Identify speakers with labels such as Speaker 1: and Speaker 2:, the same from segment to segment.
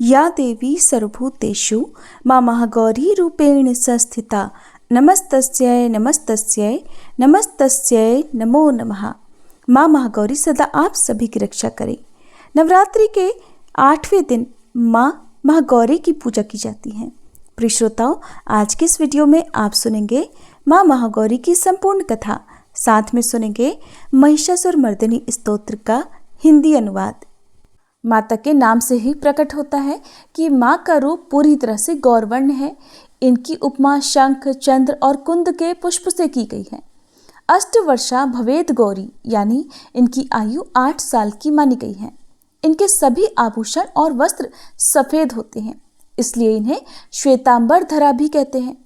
Speaker 1: या देवी सर्वभूतेषु मां महागौरी रूपेण संस्थिता नमस्तस्यै नमस्तस्यै नमस्तस्यै नमो नमः। मां महागौरी सदा आप सभी की रक्षा करे। नवरात्रि के 8वें दिन मां महागौरी की पूजा की जाती है। प्रिय श्रोताओं, आज के इस वीडियो में आप सुनेंगे मां महागौरी की संपूर्ण कथा, साथ में सुनेंगे महिषासुरमर्दिनी स्तोत्र का हिंदी अनुवाद। माता के नाम से ही प्रकट होता है कि माँ का रूप पूरी तरह से गौरवर्ण है। इनकी उपमा शंख, चंद्र और कुंद के पुष्प से की गई है। अष्टवर्षा भवेद गौरी यानी इनकी आयु 8 साल की मानी गई है। इनके सभी आभूषण और वस्त्र सफेद होते हैं, इसलिए इन्हें श्वेतांबर धरा भी कहते हैं।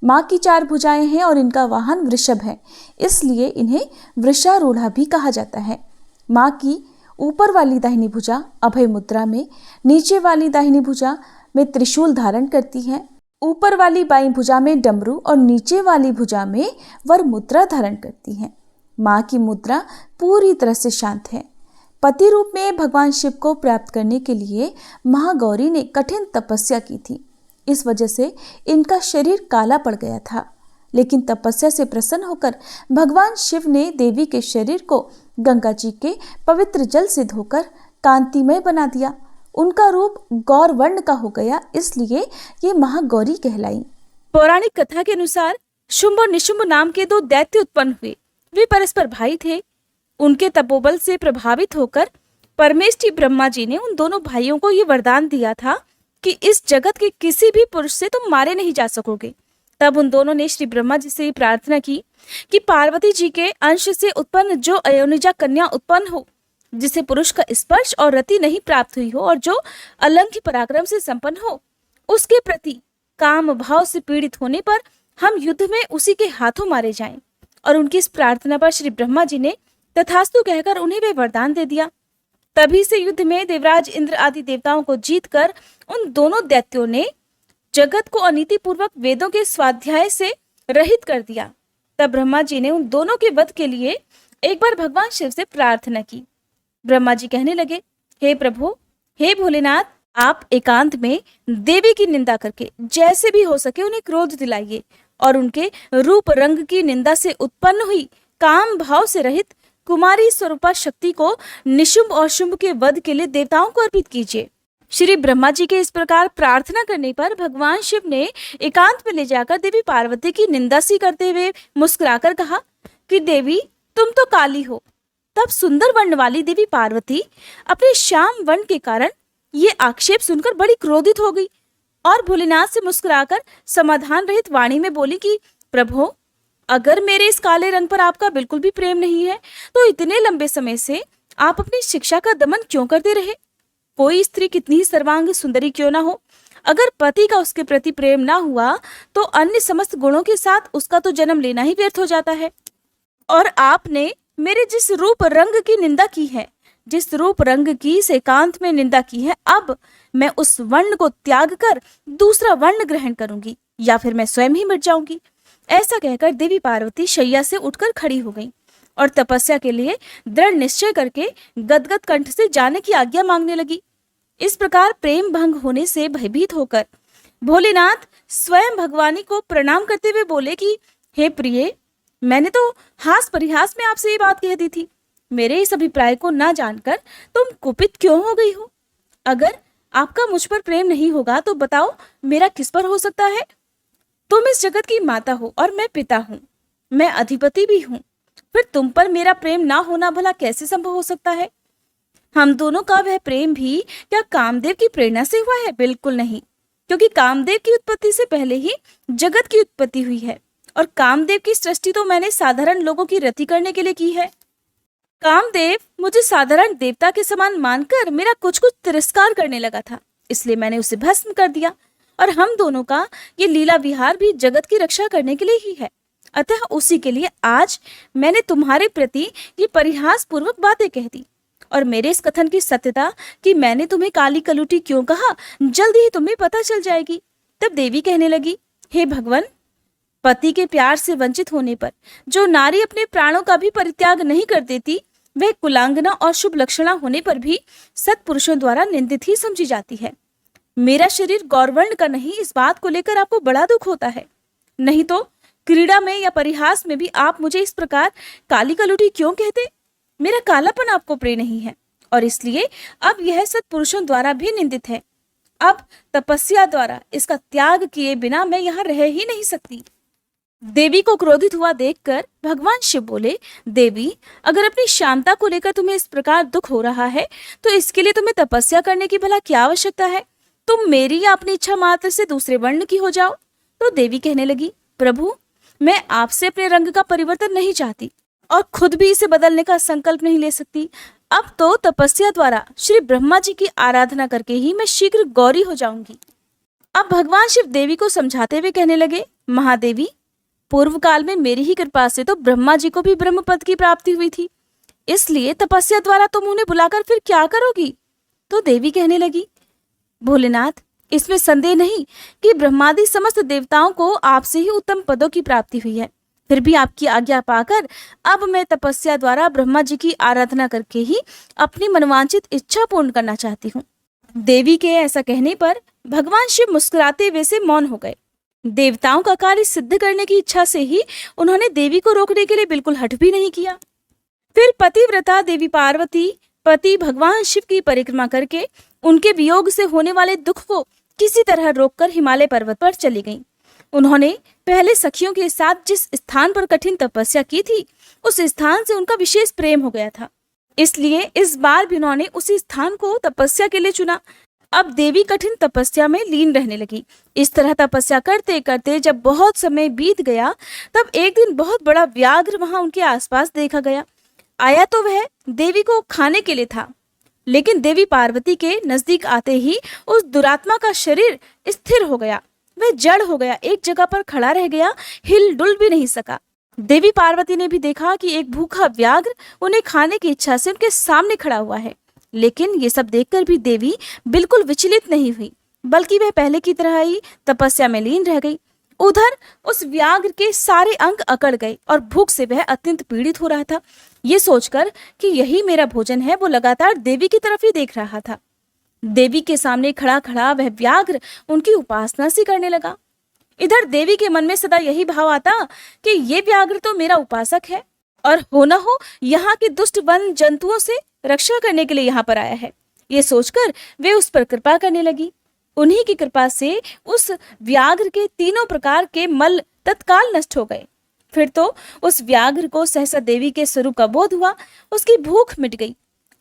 Speaker 1: माँ की 4 भुजाएं हैं और इनका वाहन वृषभ है, इसलिए इन्हें वृषारूढ़ा भी कहा जाता है। माँ की ऊपर वाली दाहिनी भुजा अभय मुद्रा में, नीचे वाली दाहिनी भुजा में त्रिशूल धारण करती है। ऊपर वाली बाईं भुजा में डमरू और नीचे वाली भुजा में वर मुद्रा धारण करती है। माँ की मुद्रा पूरी तरह से शांत है। पति रूप में भगवान शिव को प्राप्त करने के लिए महागौरी ने कठिन तपस्या की थी। इस वजह से इनका शरीर काला पड़ गया था, लेकिन तपस्या से प्रसन्न होकर भगवान शिव ने देवी के शरीर को गंगा जी के पवित्र जल से धोकर कांतिमय बना दिया। उनका रूप गौर वर्ण का हो गया, इसलिए ये महागौरी कहलाई।
Speaker 2: पौराणिक कथा के अनुसार शुंभ और निशुंभ नाम के 2 दैत्य उत्पन्न हुए। वे परस्पर भाई थे। उनके तपोबल से प्रभावित होकर परमेष्ठी ब्रह्मा जी ने उन दोनों भाइयों को ये वरदान दिया था कि इस जगत के किसी भी पुरुष से तुम मारे नहीं जा सकोगे। तब उन दोनों ने श्री ब्रह्मा जी से प्रार्थना की कि पार्वती जी के अंश से उत्पन्न जो अयोनिजा कन्या उत्पन्न हो, जिसे पुरुष का स्पर्श और रति नहीं प्राप्त हुई हो और जो अलंघ्य पराक्रम से संपन्न हो, उसके प्रति काम भाव से पीड़ित होने पर हम युद्ध में उसी के हाथों मारे जाएं। और उनकी इस प्रार्थना पर श्री ब्रह्मा जी ने तथास्तु कहकर उन्हें वे वरदान दे दिया। तभी से युद्ध में देवराज इंद्र आदि देवताओं को जीतकर उन दोनों दैत्यों ने जगत को अनीति पूर्वक वेदों के स्वाध्याय से रहित कर दिया। तब ब्रह्मा जी ने उन दोनों के वध के लिए एक बार भगवान शिव से प्रार्थना की। ब्रह्मा जी कहने लगे, हे प्रभु, हे भोलेनाथ, आप एकांत में देवी की निंदा करके जैसे भी हो सके उन्हें क्रोध दिलाइए और उनके रूप रंग की निंदा से उत्पन्न हुई काम भाव से रहित कुमारी स्वरूपा शक्ति को निशुंभ और शुंभ के वध के लिए देवताओं को अर्पित कीजिए। श्री ब्रह्मा जी के इस प्रकार प्रार्थना करने पर भगवान शिव ने एकांत में ले जाकर देवी पार्वती की निंदा सी करते हुए मुस्कुराकर कहा कि देवी, तुम तो काली हो। तब सुंदर वर्ण वाली देवी पार्वती अपने श्याम वर्ण के कारण ये आक्षेप सुनकर बड़ी क्रोधित हो गई और भोलेनाथ से मुस्कुराकर समाधान रहित वाणी में बोली कि प्रभु, अगर मेरे इस काले रंग पर आपका बिल्कुल भी प्रेम नहीं है तो इतने लंबे समय से आप अपनी शिक्षा का दमन क्यों करते रहे? कोई स्त्री कितनी ही सर्वांग सुंदरी क्यों ना हो, अगर पति का उसके प्रति प्रेम ना हुआ तो अन्य समस्त गुणों के साथ उसका तो जन्म लेना ही व्यर्थ हो जाता है। और आपने मेरे जिस रूप रंग की निंदा की है, जिस रूप रंग की इस एकांत में निंदा की है, अब मैं उस वर्ण को त्याग कर दूसरा वर्ण ग्रहण करूंगी या फिर मैं स्वयं ही मिट जाऊंगी। ऐसा कहकर देवी पार्वती शैया से उठकर खड़ी हो गई और तपस्या के लिए दृढ़ निश्चय करके गदगद कंठ से जाने की आज्ञा मांगने लगी। इस प्रकार प्रेम भंग होने से भयभीत होकर भोलेनाथ स्वयं भगवानी को प्रणाम करते हुए बोले कि हे प्रिय, मैंने तो हास परिहास में आपसे ये बात कह दी थी। मेरे इस अभिप्राय को ना जानकर तुम कुपित क्यों हो गई हो? अगर आपका मुझ पर प्रेम नहीं होगा तो बताओ मेरा किस पर हो सकता है? तुम इस जगत की माता हो और मैं पिता हूँ, मैं अधिपति भी हूँ, फिर तुम पर मेरा प्रेम ना होना भला कैसे संभव हो सकता है? हम दोनों का वह प्रेम भी क्या कामदेव की प्रेरणा से हुआ है? बिल्कुल नहीं, क्योंकि कामदेव की उत्पत्ति से पहले ही जगत की उत्पत्ति हुई है और कामदेव की सृष्टि तो मैंने साधारण लोगों की रति करने के लिए की है। कामदेव मुझे साधारण देवता के समान मानकर मेरा कुछ कुछ तिरस्कार करने लगा था, इसलिए मैंने उसे भस्म कर दिया और हम दोनों का ये लीला विहार भी जगत की रक्षा करने के लिए ही है। अतः उसी के लिए आज मैंने तुम्हारे प्रति ये परिहास पूर्वक बातें कह दी और मेरे इस कथन की सत्यता कि मैंने तुम्हें काली कलुटी क्यों कहा जल्दी ही तुम्हें पता चल जाएगी। तब देवी कहने लगी, हे भगवान, पति के प्यार से वंचित होने पर जो नारी अपने प्राणों का भी परित्याग नहीं कर देती, वह कुलांगना और शुभ लक्षणा होने पर भी सत्पुरुषों द्वारा निंदित ही समझी जाती है। मेरा शरीर गौरवर्ण का नहीं, इस बात को लेकर आपको बड़ा दुख होता है। नहीं तो क्रीड़ा में या परिहास में भी आप मुझे इस प्रकार काली कलूटी क्यों कहते? मेरा कालापन आपको प्रिय नहीं है और इसलिए अब यह सत्पुरुषों द्वारा भी निंदित है। अब तपस्या द्वारा इसका त्याग किए बिना मैं यहाँ रह ही नहीं सकती। देवी को क्रोधित हुआ देखकर भगवान शिव बोले, देवी, अगर अपनी शांता को लेकर तुम्हें इस प्रकार दुख हो रहा है तो इसके लिए तुम्हें तपस्या करने की भला क्या आवश्यकता है? तुम मेरी या अपनी इच्छा मात्र से दूसरे वर्ण की हो जाओ। तो देवी कहने लगी, प्रभु, मैं आपसे अपने रंग का परिवर्तन नहीं चाहती और खुद भी इसे बदलने का संकल्प नहीं ले सकती। अब तो तपस्या द्वारा श्री ब्रह्मा जी की आराधना करके ही मैं शीघ्र गौरी हो जाऊंगी। अब भगवान शिव देवी को समझाते हुए कहने लगे, महादेवी, पूर्व काल में मेरी ही कृपा से तो ब्रह्मा जी को भी ब्रह्म पद की प्राप्ति हुई थी, इसलिए तपस्या द्वारा तुम उन्हें बुलाकर फिर क्या करोगी? तो देवी कहने लगी, भोलेनाथ, इसमें संदेह नहीं कि ब्रह्मादि समस्त देवताओं को आपसे ही उत्तम पदों की प्राप्ति हुई है। फिर भी आपकी आज्ञा पाकर अब मैं तपस्या द्वारा ब्रह्मा जी की आराधना करके ही अपनी मनवांचित इच्छा पूर्ण करना चाहती हूँ। देवी के ऐसा कहने पर भगवान शिव मुस्कुराते हुए से मौन हो गए। देवताओं का कार्य सिद्ध करने की इच्छा से ही उन्होंने देवी को रोकने के लिए बिल्कुल हठ भी नहीं किया। फिर पतिव्रता देवी पार्वती पति भगवान शिव की परिक्रमा करके उनके वियोग से होने वाले दुख को किसी तरह रोककर हिमालय पर्वत पर चली गईं। उन्होंने पहले सखियों के साथ जिस स्थान पर कठिन तपस्या की थी उस स्थान से उनका विशेष प्रेम हो गया था, इसलिए इस बार भी उन्होंने उसी स्थान को तपस्या के लिए चुना। अब देवी कठिन तपस्या में लीन रहने लगी। इस तरह तपस्या करते करते जब बहुत समय बीत गया तब एक दिन बहुत बड़ा व्याघ्र वहां उनके आसपास देखा गया। आया तो वह देवी को खाने के लिए था, लेकिन देवी पार्वती के नजदीक आते ही उस दुरात्मा का शरीर स्थिर हो गया। वह जड़ हो गया, एक जगह पर खड़ा रह गया, हिल डुल भी नहीं सका। देवी पार्वती ने भी देखा कि एक भूखा व्याघ्र उन्हें खाने की इच्छा से उनके सामने खड़ा हुआ है, लेकिन ये सब देखकर भी देवी बिल्कुल विचलित नहीं हुई, बल्कि वह पहले की तरह ही तपस्या में लीन रह गई। उधर उस व्याघ्र के सारे अंग अकड़ गए और भूख से वह अत्यंत पीड़ित हो रहा था। ये सोचकर कि यही मेरा भोजन है, वो लगातार देवी की तरफ ही देख रहा था। देवी के सामने खड़ा खड़ा वह व्याघ्र उनकी उपासना सी करने लगा। इधर देवी के मन में सदा यही भाव आता कि ये व्याघ्र तो मेरा उपासक है और हो न हो यहाँ के दुष्ट वन जंतुओं से रक्षा करने के लिए यहाँ पर आया है। ये सोचकर वे उस पर कृपा करने लगी। उन्हीं की कृपा से उस व्याघ्र के तीनों प्रकार के मल तत्काल नष्ट हो गए। फिर तो उस व्याघ्र को सहसा देवी के स्वरूप का बोध हुआ, उसकी भूख मिट गई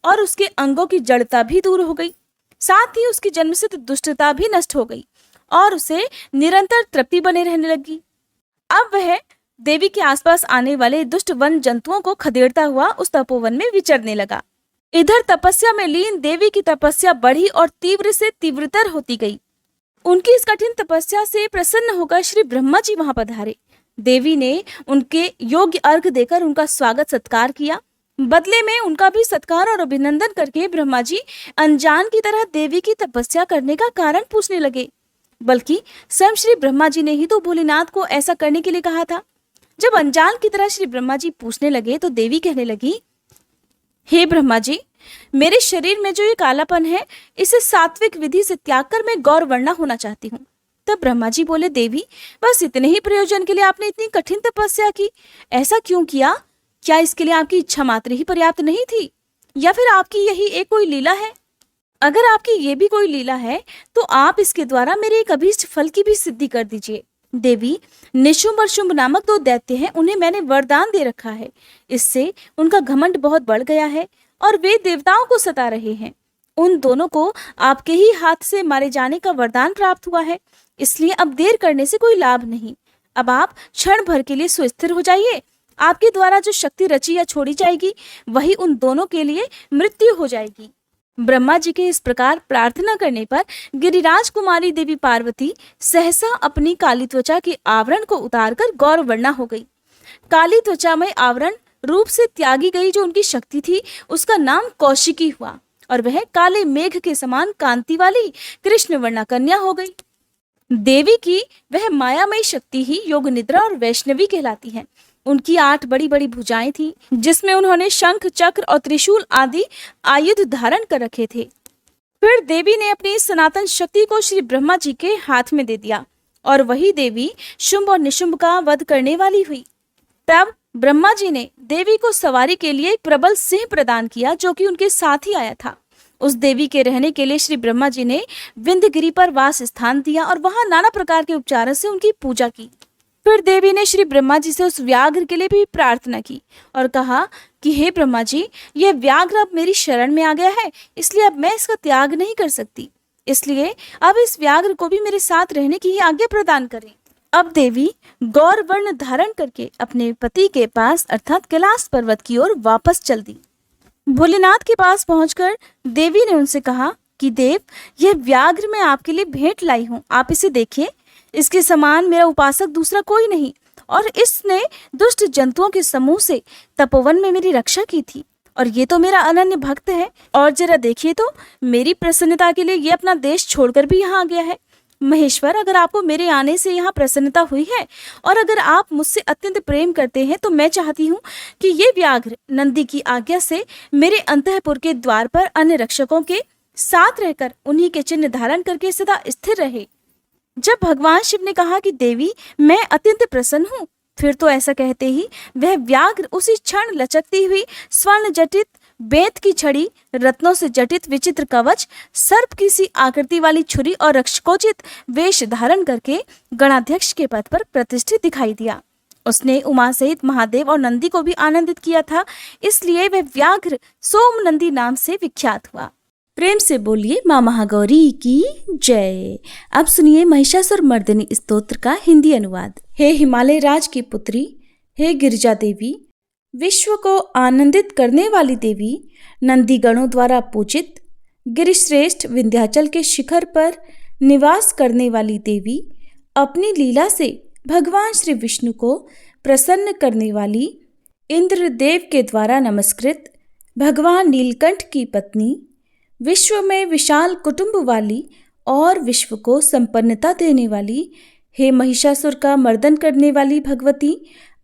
Speaker 2: और उसके अंगों की जड़ता भी दूर हो गई, साथ ही उसकी जन्मसिद्ध दुष्टता भी नष्ट हो गई और उसे निरंतर तृप्ति बने रहने लगी। अब वह देवी के आसपास आने वाले दुष्ट वन जंतुओं को खदेड़ता हुआ उस तपोवन में विचरने लगा। इधर तपस्या में लीन देवी की तपस्या बढ़ी और तीव्र से तीव्रतर होती गई। उनकी इस कठिन तपस्या से प्रसन्न होकर श्री ब्रह्मा जी वहां पधारे। देवी ने उनके योग्य अर्घ देकर उनका स्वागत सत्कार किया। बदले में उनका भी सत्कार और अभिनंदन करके ब्रह्मा जी अनजान की तरह देवी की तपस्या करने का कारण पूछने लगे, बल्कि स्वयं श्री ब्रह्मा जी ने ही तो भोलेनाथ को ऐसा करने के लिए कहा था। जब अनजान की तरह श्री ब्रह्मा जी पूछने लगे तो देवी कहने लगी, हे ब्रह्मा जी, मेरे शरीर में जो ये कालापन है इसे सात्विक विधि से त्याग कर मैं गौरवर्णा होना चाहती हूँ। तब ब्रह्मा जी बोले, देवी, बस इतने ही प्रयोजन के लिए आपने इतनी कठिन तपस्या की, ऐसा क्यों किया? क्या इसके लिए आपकी इच्छा मात्र ही पर्याप्त नहीं थी, या फिर आपकी यही एक कोई लीला है? अगर आपकी ये भी कोई लीला है तो आप इसके द्वारा मेरे एक अभीष्ट फल की भी सिद्धि कर दीजिए। देवी, निशुंभ और शुंभ नामक दो दैत्य हैं, उन्हें मैंने वरदान दे रखा है। इससे उनका घमंड बहुत बढ़ गया है और वे देवताओं को सता रहे हैं। उन दोनों को आपके ही हाथ से मारे जाने का वरदान प्राप्त हुआ है, इसलिए अब देर करने से कोई लाभ नहीं। अब आप क्षण भर के लिए सुस्थिर हो जाइए। आपके द्वारा जो शक्ति रची या छोड़ी जाएगी वही उन दोनों के लिए मृत्यु हो जाएगी। ब्रह्मा जी के इस प्रकार प्रार्थना करने पर गिरिराज कुमारी देवी पार्वती सहसा अपनी काली त्वचा के आवरण को उतारकर गौरवर्णा हो गई। काली त्वचा में आवरण रूप से त्यागी गई जो उनकी शक्ति थी उसका नाम कौशिकी हुआ और वह काले मेघ के समान कांति वाली कृष्ण वर्णा कन्या हो गई। देवी की वह मायामयी शक्ति ही योग निद्रा और वैष्णवी कहलाती है। उनकी 8 बड़ी बड़ी भुजाएं थी जिसमें उन्होंने शंख, चक्र और त्रिशूल आदि आयुध धारण कर रखे थे। फिर देवी ने अपनी इस सनातन शक्ति को श्री ब्रह्मा जी के हाथ में दे दिया और वही देवी शुंभ और निशुंभ का वध करने वाली हुई। तब ब्रह्मा जी ने देवी को सवारी के लिए एक प्रबल सिंह प्रदान किया जो कि उनके साथ ही आया था। उस देवी के रहने के लिए श्री ब्रह्मा जी ने विंध्यगिरि पर वास स्थान दिया और वहां नाना प्रकार के उपचारों से उनकी पूजा की। फिर देवी ने श्री ब्रह्मा जी से उस व्याघ्र के लिए भी प्रार्थना की और कहा कि हे ब्रह्मा जी, यह व्याघ्र अब मेरी शरण में आ गया है, इसलिए अब मैं इसका त्याग नहीं कर सकती, इसलिए अब इस व्याघ्र को भी मेरे साथ रहने की ही आज्ञा प्रदान करें। अब देवी गौर वर्ण धारण करके अपने पति के पास अर्थात कैलाश पर्वत की ओर वापस चल दी। भोलेनाथ के पास पहुंचकर देवी ने उनसे कहा कि देव, यह व्याघ्र मैं आपके लिए भेंट लाई हूँ, आप इसे देखिए। इसके समान मेरा उपासक दूसरा कोई नहीं और इसने दुष्ट जंतुओं के समूह से तपोवन में मेरी रक्षा की थी और ये तो मेरा अनन्य भक्त है। और जरा देखिए तो मेरी प्रसन्नता के लिए ये अपना देश छोड़कर भी यहाँ आ गया है। महेश्वर, अगर आपको मेरे आने से यहाँ प्रसन्नता हुई है और अगर आप मुझसे अत्यंत प्रेम करते हैं तो मैं चाहती हूँ कि ये व्याघ्र नंदी की आज्ञा से मेरे अंतःपुर के द्वार पर अन्य रक्षकों के साथ रहकर उन्हीं के चिन्ह धारण करके सदा स्थिर रहे। जब भगवान शिव ने कहा कि देवी, मैं अत्यंत प्रसन्न हूँ, फिर तो ऐसा कहते ही वह व्याघ्र उसी क्षण लचकती हुई स्वर्ण जटित बेत की छड़ी, रत्नों से जटित विचित्र कवच, सर्प की सी आकृति वाली छुरी और रक्षकोचित वेश धारण करके गणाध्यक्ष के पद पर प्रतिष्ठित दिखाई दिया। उसने उमा सहित महादेव और नंदी को भी आनंदित किया था, इसलिए वह व्याघ्र सोम नंदी नाम से विख्यात हुआ।
Speaker 1: प्रेम से बोलिए माँ महागौरी की जय। अब सुनिए महिषासुर मर्दिनी स्तोत्र का हिंदी अनुवाद। हे हिमालय राज की पुत्री, हे गिरिजा देवी, विश्व को आनंदित करने वाली देवी, नंदी गणों द्वारा पूजित, गिरिश्रेष्ठ विंध्याचल के शिखर पर निवास करने वाली देवी, अपनी लीला से भगवान श्री विष्णु को प्रसन्न करने वाली, इंद्रदेव के द्वारा नमस्कृत, भगवान नीलकंठ की पत्नी, विश्व में विशाल कुटुंब वाली और विश्व को संपन्नता देने वाली, हे महिषासुर का मर्दन करने वाली भगवती,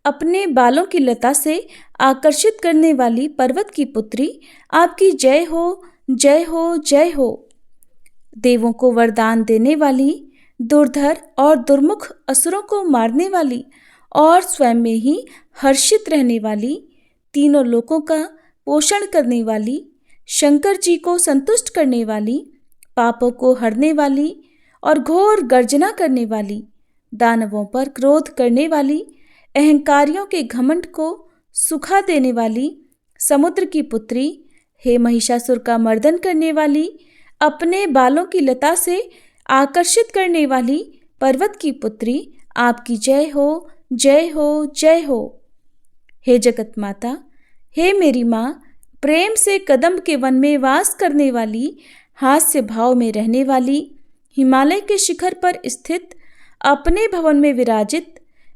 Speaker 1: अपने बालों की लता से आकर्षित करने वाली पर्वत की पुत्री, आपकी जय हो, जय हो, जय हो। देवों को वरदान देने वाली, दुर्धर और दुर्मुख असुरों को मारने वाली और स्वयं में ही हर्षित रहने वाली, तीनों लोकों का पोषण करने वाली, शंकर जी को संतुष्ट करने वाली, पापों को हरने वाली और घोर गर्जना करने वाली, दानवों पर क्रोध करने वाली, अहंकारियों के घमंड को सुखा देने वाली, समुद्र की पुत्री, हे महिषासुर का मर्दन करने वाली, अपने बालों की लता से आकर्षित करने वाली पर्वत की पुत्री, आपकी जय हो, जय हो, जय हो। हे जगत माता, हे मेरी माँ, प्रेम से कदम्ब के वन में वास करने वाली, हास्य भाव में रहने वाली, हिमालय के शिखर पर स्थित, अपने भवन में विराजित,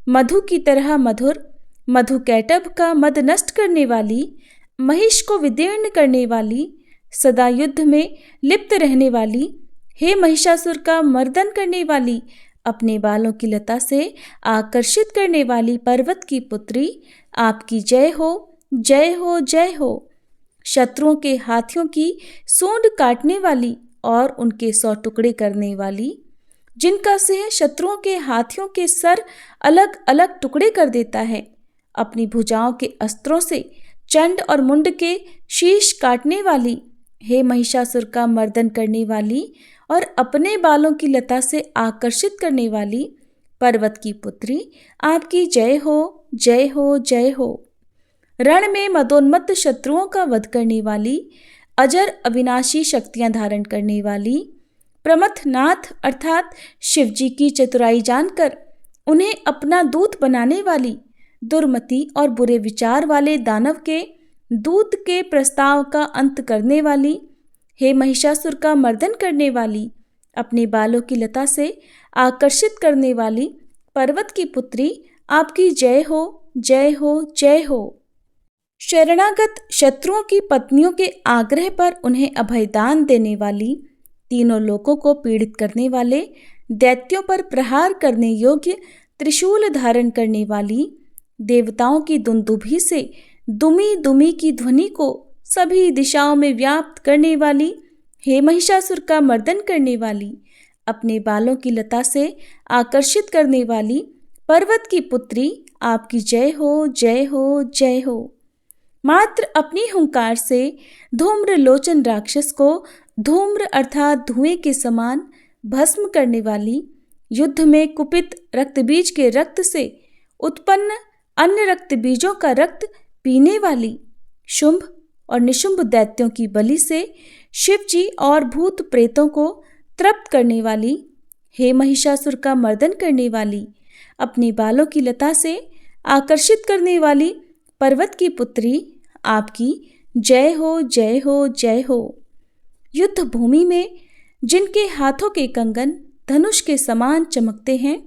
Speaker 1: मधु की तरह मधुर, मधु कैटभ का मद नष्ट करने वाली, महिष को विदीर्ण करने वाली, सदा युद्ध में लिप्त रहने वाली, हे महिषासुर का मर्दन करने वाली, अपने बालों की लता से आकर्षित करने वाली पर्वत की पुत्री, आपकी जय हो, जय हो, जय हो। शत्रुओं के हाथियों की सूंड काटने वाली और उनके 100 टुकड़े करने वाली, जिनका सिंह शत्रुओं के हाथियों के सर अलग अलग टुकड़े कर देता है, अपनी भुजाओं के अस्त्रों से चंड और मुंड के शीश काटने वाली, हे महिषासुर का मर्दन करने वाली और अपने बालों की लता से आकर्षित करने वाली पर्वत की पुत्री, आपकी जय हो, जय हो, जय हो। रण में मदोन्मत्त शत्रुओं का वध करने वाली, अजर अविनाशी शक्तियां धारण करने वाली, प्रमथनाथ अर्थात शिवजी की चतुराई जानकर उन्हें अपना दूत बनाने वाली, दुर्मति और बुरे विचार वाले दानव के दूत के प्रस्ताव का अंत करने वाली, हे महिषासुर का मर्दन करने वाली, अपने बालों की लता से आकर्षित करने वाली पर्वत की पुत्री, आपकी जय हो, जय हो, जय हो। शरणागत शत्रुओं की पत्नियों के आग्रह पर उन्हें अभयदान देने वाली, तीनों लोकों को पीड़ित करने वाले, दैत्यों पर प्रहार करने योग्य त्रिशूल धारण करने वाली, देवताओं की दुंदुभी से दुमी दुमी की ध्वनि को सभी दिशाओं में व्याप्त करने वाली, हे महिषासुर का मर्दन करने वाली, अपने बालों की लता से आकर्षित करने वाली पर्वत की पुत्री, आपकी जय हो, जय हो, जय हो। मात्र अपनी हुंकार से धूम्र लोचन राक्षस को धूम्र अर्थात धुएं के समान भस्म करने वाली, युद्ध में कुपित रक्तबीज के रक्त से उत्पन्न अन्य रक्त बीजों का रक्त पीने वाली, शुंभ और निशुंभ दैत्यों की बलि से शिव जी और भूत प्रेतों को तृप्त करने वाली, हे महिषासुर का मर्दन करने वाली, अपने बालों की लता से आकर्षित करने वाली पर्वत की पुत्री, आपकी जय हो, जय हो, जय हो। युद्ध भूमि में जिनके हाथों के कंगन धनुष के समान चमकते हैं,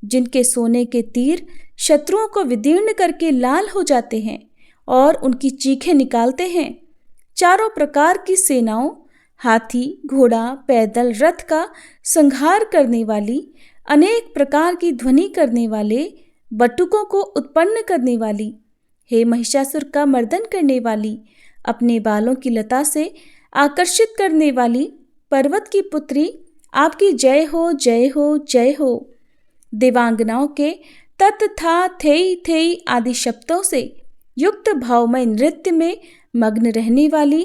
Speaker 1: जिनके सोने के तीर शत्रुओं को विदीर्ण करके लाल हो जाते हैं और उनकी चीखें निकालते हैं, चारों प्रकार की सेनाओं, हाथी, घोड़ा, पैदल, रथ का संहार करने वाली, अनेक प्रकार की ध्वनि करने वाले बटुकों को उत्पन्न करने वाली, हे महिषासुर का मर्दन करने वाली, अपने बालों की लता से आकर्षित करने वाली पर्वत की पुत्री, आपकी जय हो, जय हो, जय हो। देवांगनाओं के तत् था थेई थेई आदि शब्दों से युक्त भावमय नृत्य में मग्न रहने वाली,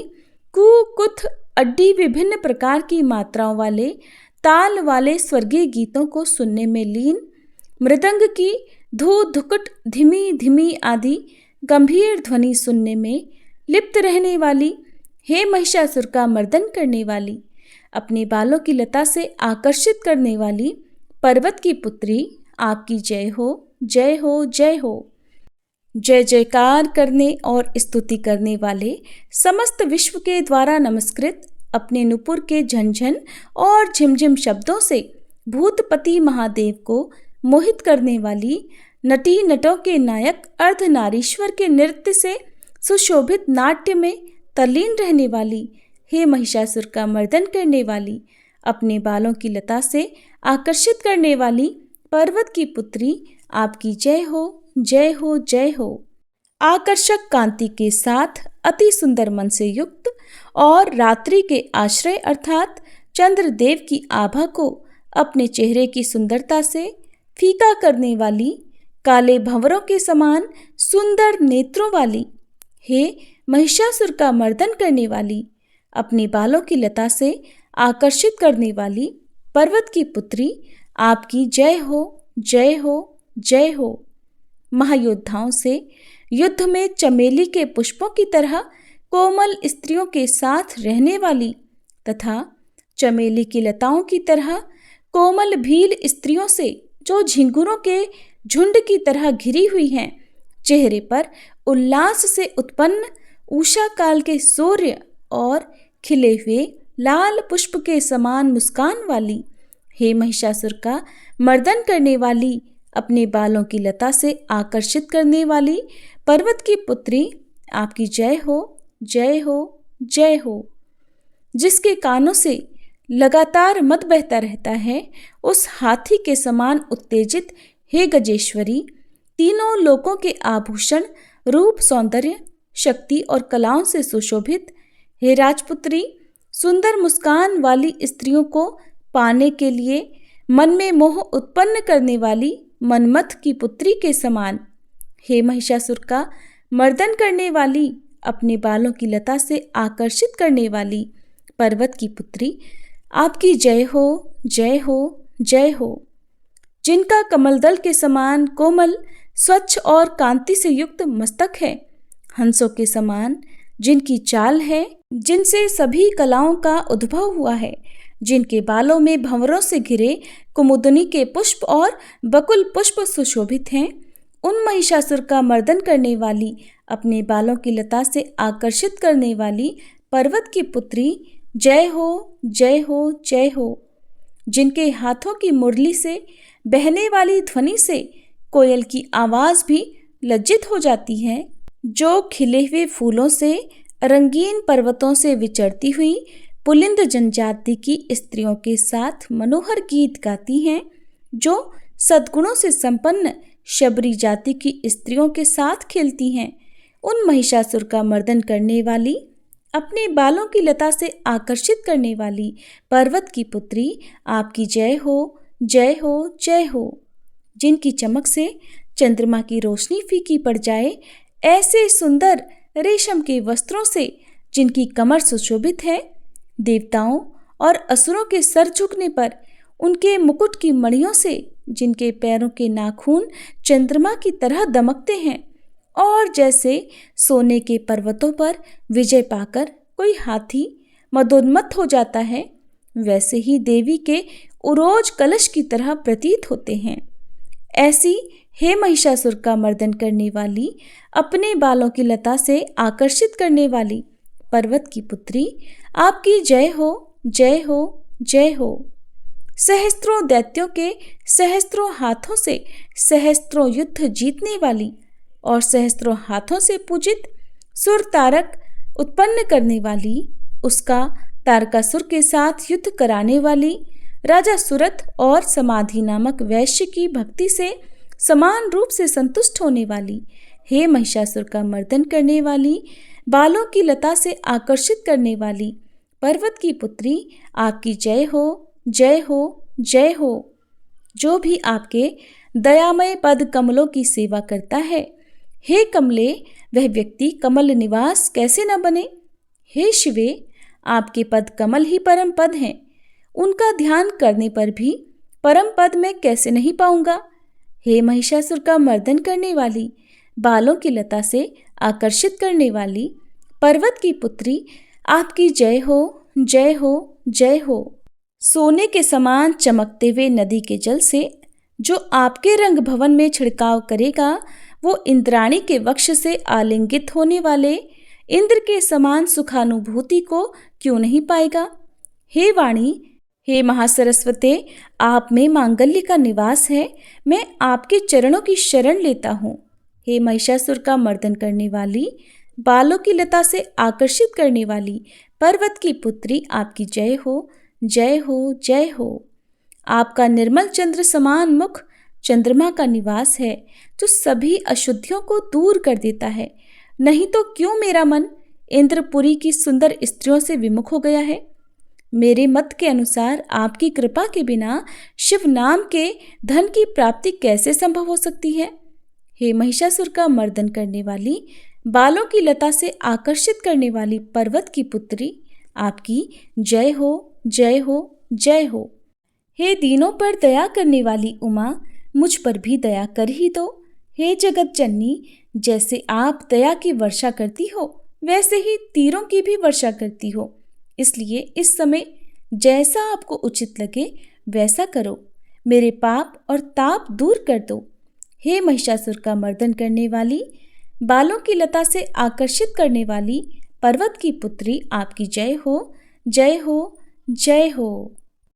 Speaker 1: कु कुथ अड्डी विभिन्न प्रकार की मात्राओं वाले ताल वाले स्वर्गीय गीतों को सुनने में लीन, मृदंग की धू धुकुट धीमी धीमी आदि गंभीर ध्वनि सुनने में लिप्त रहने वाली, हे महिषासुर का मर्दन करने वाली, अपने बालों की लता से आकर्षित करने वाली पर्वत की पुत्री, आपकी जय हो, जय हो, जय हो। जय जयकार करने और स्तुति करने वाले समस्त विश्व के द्वारा नमस्कृत अपने नुपुर के झंझन और झिमझिम शब्दों से भूतपति महादेव को मोहित करने वाली, नटी नटों के नायक अर्धनारीश्वर के नृत्य से सुशोभित नाट्य में तल्लीन रहने वाली, हे महिषासुर का मर्दन करने वाली, अपने बालों की लता से आकर्षित करने वाली पर्वत की पुत्री, आपकी जय हो, जय हो, जय हो। आकर्षक कांति के साथ अति सुंदर मन से युक्त और रात्रि के आश्रय अर्थात चंद्रदेव की आभा को अपने चेहरे की सुंदरता से फीका करने वाली, काले भंवरों के समान सुंदर नेत्रों वाली, हे महिषासुर का मर्दन करने वाली, अपने बालों की लता से आकर्षित करने वाली पर्वत की पुत्री, आपकी जय हो, जय हो, जय हो। महायोद्धाओं से युद्ध में चमेली के पुष्पों की तरह कोमल स्त्रियों के साथ रहने वाली तथा चमेली की लताओं की तरह कोमल भील स्त्रियों से जो झिंगुरों के झुंड की तरह घिरी हुई हैं, चेहरे पर उल्लास से उत्पन्न उषा काल के सूर्य और खिले हुए लाल पुष्प के समान मुस्कान वाली, हे महिषासुर का मर्दन करने वाली, अपने बालों की लता से आकर्षित करने वाली पर्वत की पुत्री, आपकी जय हो, जय हो, जय हो। जिसके कानों से लगातार मद बहता रहता है, उस हाथी के समान उत्तेजित हे गजेश्वरी, तीनों लोकों के आभूषण, रूप, सौंदर्य, शक्ति और कलाओं से सुशोभित, हे राजपुत्री, सुंदर मुस्कान वाली स्त्रियों को पाने के लिए मन में मोह उत्पन्न करने वाली मनमथ की पुत्री के समान, हे महिषासुर का मर्दन करने वाली, अपने बालों की लता से आकर्षित करने वाली पर्वत की पुत्री, आपकी जय हो, जय हो, जय हो। जिनका कमलदल के समान कोमल, स्वच्छ और कांति से युक्त मस्तक है, हंसों के समान जिनकी चाल है, जिनसे सभी कलाओं का उद्भव हुआ है, जिनके बालों में भंवरों से घिरे कुमुदनी के पुष्प और बकुल पुष्प सुशोभित हैं, उन महिषासुर का मर्दन करने वाली, अपने बालों की लता से आकर्षित करने वाली पर्वत की पुत्री, जय हो, जय हो, जय हो। जिनके हाथों की मुरली से बहने वाली ध्वनि से कोयल की आवाज भी लज्जित हो जाती है, जो खिले हुए फूलों से रंगीन पर्वतों से विचरती हुई पुलिंद जनजाति की स्त्रियों के साथ मनोहर गीत गाती हैं, जो सद्गुणों से संपन्न शबरी जाति की स्त्रियों के साथ खेलती हैं, उन महिषासुर का मर्दन करने वाली, अपने बालों की लता से आकर्षित करने वाली पर्वत की पुत्री आपकी जय हो, जय हो, जय हो। जिनकी चमक से चंद्रमा की रोशनी फीकी पड़ जाए, ऐसे सुंदर रेशम के वस्त्रों से जिनकी कमर सुशोभित है, देवताओं और असुरों के सर झुकने पर उनके मुकुट की मणियों से जिनके पैरों के नाखून चंद्रमा की तरह दमकते हैं, और जैसे सोने के पर्वतों पर विजय पाकर कोई हाथी मदोन्मत्त हो जाता है, वैसे ही देवी के उरोज कलश की तरह प्रतीत होते हैं। ऐसी हे महिषासुर का मर्दन करने वाली, अपने बालों की लता से आकर्षित करने वाली पर्वत की पुत्री आपकी जय हो, जय हो, जय हो। सहस्त्रों दैत्यों के सहस्त्रों हाथों से सहस्त्रों युद्ध जीतने वाली और सहस्त्रों हाथों से पूजित सुर तारक उत्पन्न करने वाली, उसका तारकासुर के साथ युद्ध कराने वाली, राजा सुरथ और समाधि नामक वैश्य की भक्ति से समान रूप से संतुष्ट होने वाली, हे महिषासुर का मर्दन करने वाली, बालों की लता से आकर्षित करने वाली पर्वत की पुत्री आपकी जय हो, जय हो, जय हो। जो भी आपके दयामय पद कमलों की सेवा करता है, हे कमले, वह व्यक्ति कमल निवास कैसे न बने। हे शिवे, आपके पद कमल ही परम पद हैं, उनका ध्यान करने पर भी परम पद मैं कैसे नहीं पाऊंगा। हे महिषासुर का मर्दन करने वाली, बालों की लता से आकर्षित करने वाली पर्वत की पुत्री आपकी जय हो, जय हो, जय हो। सोने के समान चमकते हुए नदी के जल से जो आपके रंग भवन में छिड़काव करेगा, वो इंद्राणी के वक्ष से आलिंगित होने वाले इंद्र के समान सुखानुभूति को क्यों नहीं पाएगा। हे वाणी, हे महासरस्वते, आप में मांगल्य का निवास है, मैं आपके चरणों की शरण लेता हूँ। हे महिषासुर का मर्दन करने वाली, बालों की लता से आकर्षित करने वाली पर्वत की पुत्री आपकी जय हो, जय हो, जय हो। आपका निर्मल चंद्र समान मुख चंद्रमा का निवास है, जो सभी अशुद्धियों को दूर कर देता है। नहीं तो क्यों मेरा मन इंद्रपुरी की सुंदर स्त्रियों से विमुख हो गया है। मेरे मत के अनुसार आपकी कृपा के बिना शिव नाम के धन की प्राप्ति कैसे संभव हो सकती है। हे महिषासुर का मर्दन करने वाली, बालों की लता से आकर्षित करने वाली पर्वत की पुत्री आपकी जय हो, जय हो, जय हो। हे दीनों पर दया करने वाली उमा, मुझ पर भी दया कर ही दो। हे जगत जननी, जैसे आप दया की वर्षा करती हो, वैसे ही तीरों की भी वर्षा करती हो, इसलिए इस समय जैसा आपको उचित लगे वैसा करो, मेरे पाप और ताप दूर कर दो। हे महिषासुर का मर्दन करने वाली, बालों की लता से आकर्षित करने वाली पर्वत की पुत्री आपकी जय हो, जय हो, जय हो।